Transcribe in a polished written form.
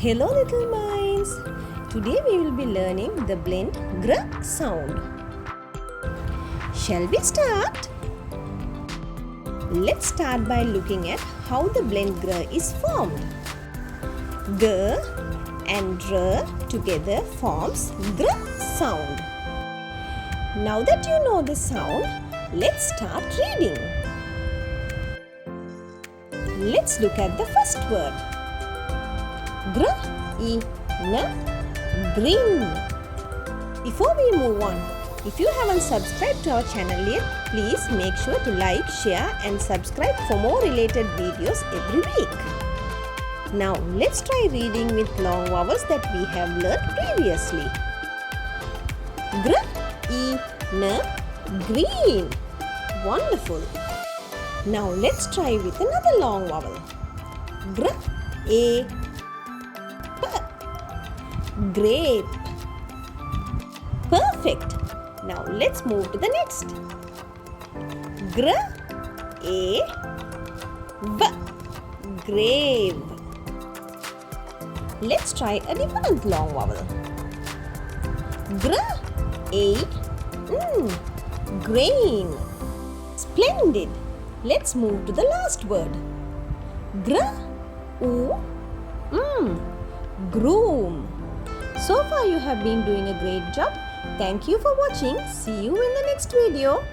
Hello little minds! Today we will be learning the blend gr sound. Shall we start? Let's start by looking at how the blend gr is formed. G and dr together forms gr sound. Now that you know the sound, let's start reading. Let's look at the first word. Green. Before we move on, if you haven't subscribed to our channel yet, please make sure to like, share and subscribe for more related videos every week. Now let's try reading with long vowels that we have learned previously. Green. Wonderful. Now let's try with another long vowel. Grape. Perfect. Now let's move to the next. Grave. Let's try a different long vowel. Grain. Splendid. Let's move to the last word. Groom. So far you have been doing a great job. Thank you for watching. See you in the next video.